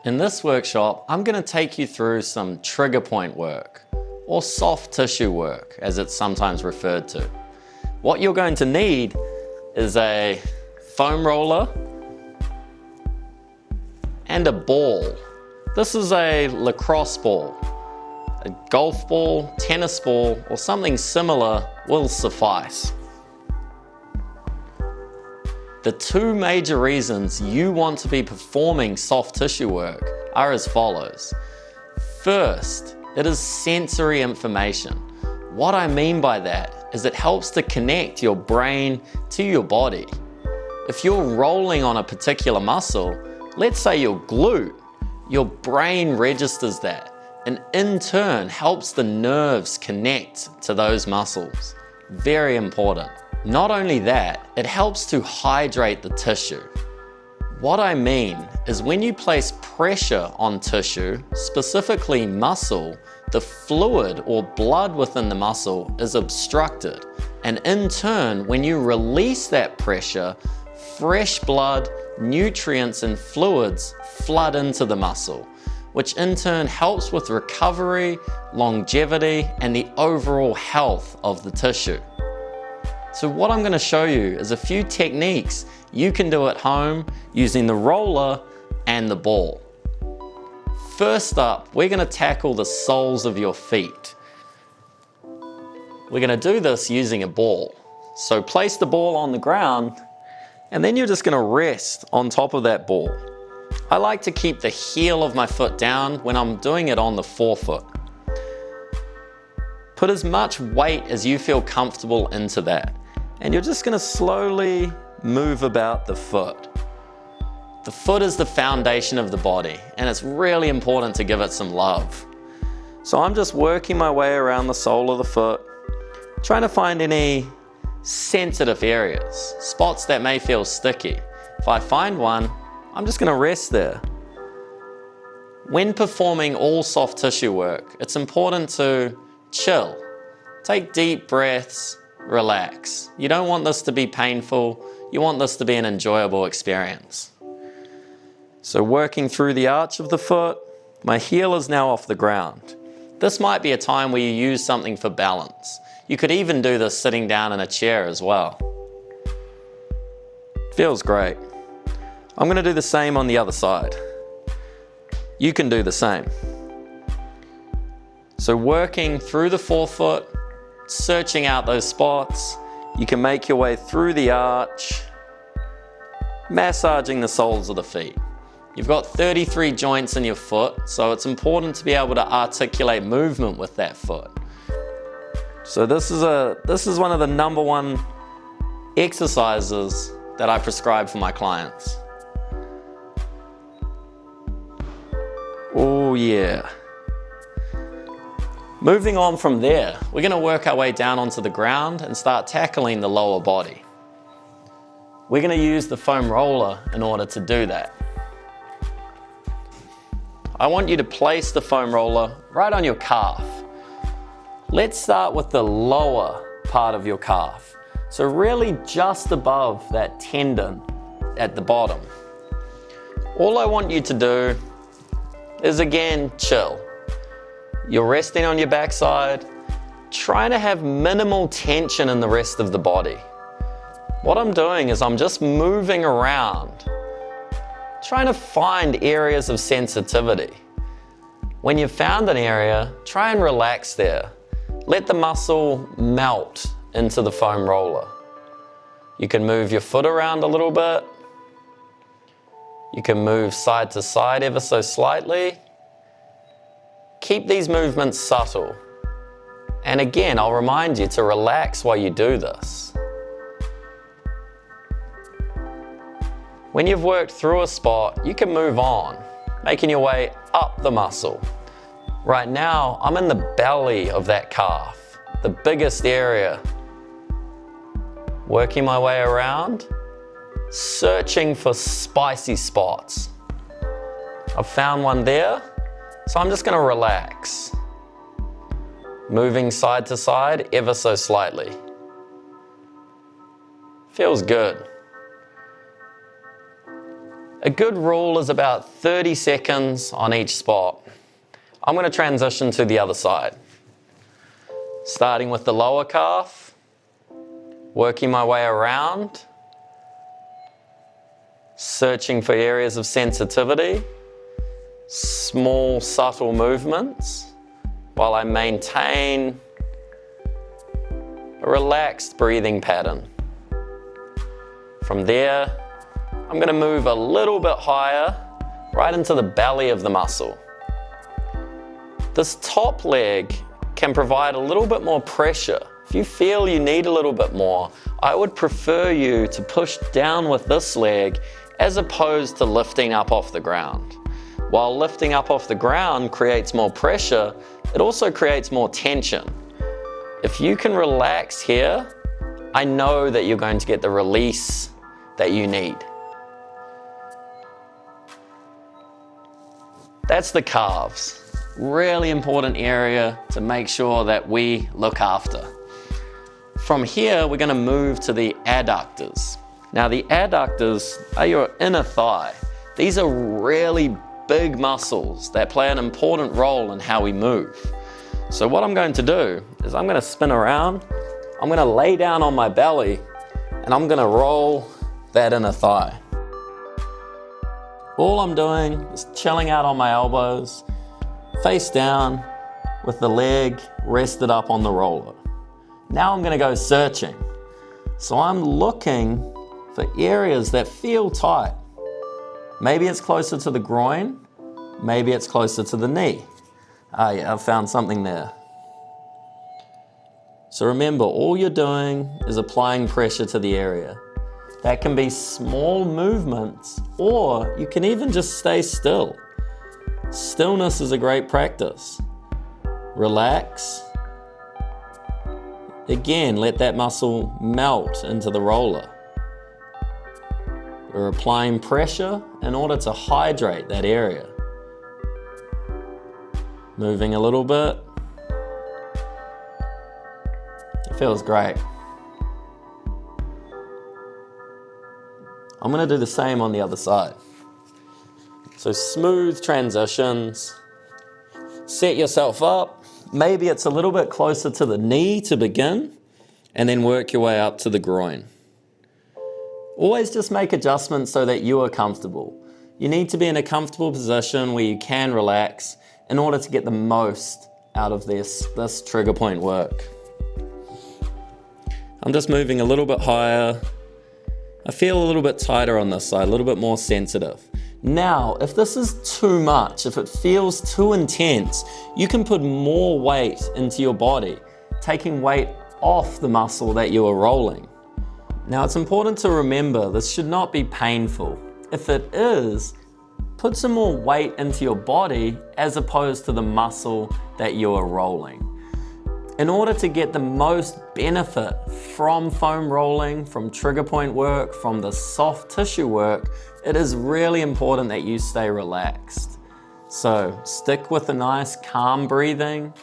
In this workshop, I'm going to take you through some trigger point work, or soft tissue work, as it's sometimes referred to. What you're going to need is a foam roller and a ball. This is a lacrosse ball. A golf ball, tennis ball, or something similar will suffice. The two major reasons you want to be performing soft tissue work are as follows. First, it is sensory information. What I mean by that is it helps to connect your brain to your body. If you're rolling on a particular muscle, let's say your glute, your brain registers that and in turn helps the nerves connect to those muscles. Very important. Not only that, it helps to hydrate the tissue. What I mean is when you place pressure on tissue, specifically muscle, the fluid or blood within the muscle is obstructed. And in turn, when you release that pressure, fresh blood, nutrients and fluids flood into the muscle, which in turn helps with recovery, longevity, and the overall health of the tissue. So what I'm going to show you is a few techniques you can do at home using the roller and the ball. First up, we're going to tackle the soles of your feet. We're going to do this using a ball. So place the ball on the ground and then you're just going to rest on top of that ball. I like to keep the heel of my foot down when I'm doing it on the forefoot. Put as much weight as you feel comfortable into that. And you're just going to slowly move about the foot. The foot is the foundation of the body, and it's really important to give it some love. So I'm just working my way around the sole of the foot, trying to find any sensitive areas, spots that may feel sticky. If I find one, I'm just going to rest there. When performing all soft tissue work, it's important to chill. Take deep breaths, relax. You don't want this to be painful, you want this to be an enjoyable experience. So working through the arch of the foot, my heel is now off the ground. This might be a time where you use something for balance. You could even do this sitting down in a chair as well. Feels great. I'm going to do the same on the other side. You can do the same. So working through the forefoot, searching out those spots, you can make your way through the arch, massaging the soles of the feet. You've got 33 joints in your foot, so it's important to be able to articulate movement with that foot. So this is one of the number one exercises that I prescribe for my clients. Oh yeah. Moving on from there, we're going to work our way down onto the ground and start tackling the lower body. We're going to use the foam roller in order to do that. I want you to place the foam roller right on your calf. Let's start with the lower part of your calf. So really just above that tendon at the bottom. All I want you to do is again chill. You're resting on your backside, trying to have minimal tension in the rest of the body. What I'm doing is I'm just moving around, trying to find areas of sensitivity. When you've found an area, try and relax there. Let the muscle melt into the foam roller. You can move your foot around a little bit. You can move side to side ever so slightly. Keep these movements subtle. And again, I'll remind you to relax while you do this. When you've worked through a spot, you can move on, making your way up the muscle. Right now, I'm in the belly of that calf, the biggest area. Working my way around, searching for spicy spots. I've found one there. So I'm just going to relax, moving side to side ever so slightly. Feels good. A good rule is about 30 seconds on each spot. I'm going to transition to the other side. Starting with the lower calf, working my way around, searching for areas of sensitivity, small subtle movements, while I maintain a relaxed breathing pattern. From there, I'm going to move a little bit higher, right into the belly of the muscle. This top leg can provide a little bit more pressure. If you feel you need a little bit more, I would prefer you to push down with this leg as opposed to lifting up off the ground. While lifting up off the ground creates more pressure, it also creates more tension. If you can relax here, I know that you're going to get the release that you need. That's the calves. Really important area to make sure that we look after. From here, we're going to move to the adductors. Now, the adductors are your inner thigh. These are really big muscles that play an important role in how we move. So what I'm going to do is I'm going to spin around, I'm going to lay down on my belly, and I'm going to roll that inner thigh. All I'm doing is chilling out on my elbows, face down, with the leg rested up on the roller. Now I'm going to go searching. So I'm looking for areas that feel tight. Maybe it's closer to the groin, maybe it's closer to the knee. Ah yeah, I've found something there. So remember, all you're doing is applying pressure to the area. That can be small movements, or you can even just stay still. Stillness is a great practice. Relax. Again, let that muscle melt into the roller. We're applying pressure in order to hydrate that area. Moving a little bit. It feels great. I'm going to do the same on the other side. So smooth transitions. Set yourself up. Maybe it's a little bit closer to the knee to begin, and then work your way up to the groin. Always just make adjustments so that you are comfortable. You need to be in a comfortable position where you can relax in order to get the most out of this trigger point work. I'm just moving a little bit higher. I feel a little bit tighter on this side, a little bit more sensitive. Now, if this is too much, if it feels too intense, you can put more weight into your body, taking weight off the muscle that you are rolling. Now, it's important to remember this should not be painful. If it is, put some more weight into your body as opposed to the muscle that you are rolling. In order to get the most benefit from foam rolling, from trigger point work, from the soft tissue work, it is really important that you stay relaxed. So stick with a nice calm breathing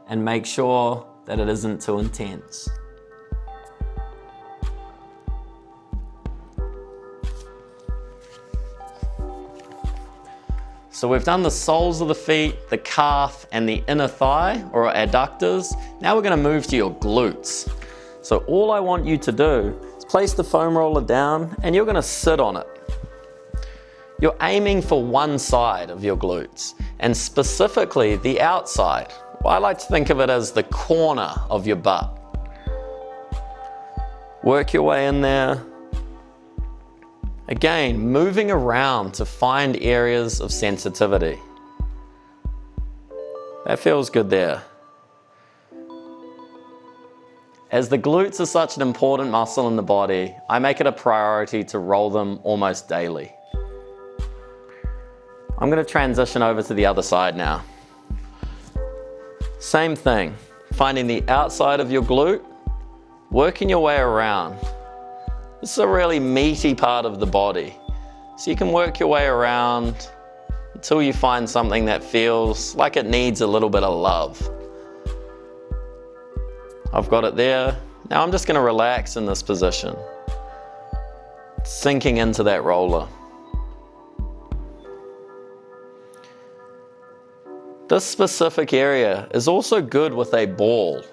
and make sure that it isn't too intense. So we've done the soles of the feet, the calf, and the inner thigh, or adductors. Now we're going to move to your glutes. So all I want you to do is place the foam roller down, and you're going to sit on it. You're aiming for one side of your glutes, and specifically the outside. Well, I like to think of it as the corner of your butt. Work your way in there. Again, moving around to find areas of sensitivity. That feels good there. As the glutes are such an important muscle in the body, I make it a priority to roll them almost daily. I'm going to transition over to the other side now. Same thing, finding the outside of your glute, working your way around. This is a really meaty part of the body. So you can work your way around until you find something that feels like it needs a little bit of love. I've got it there. Now I'm just going to relax in this position, sinking into that roller. This specific area is also good with a ball.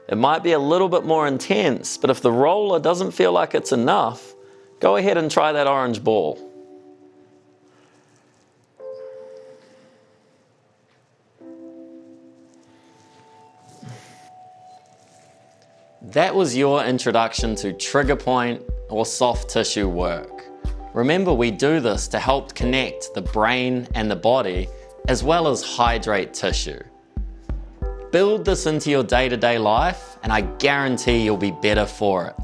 It might be a little bit more intense, but if the roller doesn't feel like it's enough, go ahead and try that orange ball. That was your introduction to trigger point or soft tissue work. Remember, we do this to help connect the brain and the body, as well as hydrate tissue. Build this into your day-to-day life, and I guarantee you'll be better for it.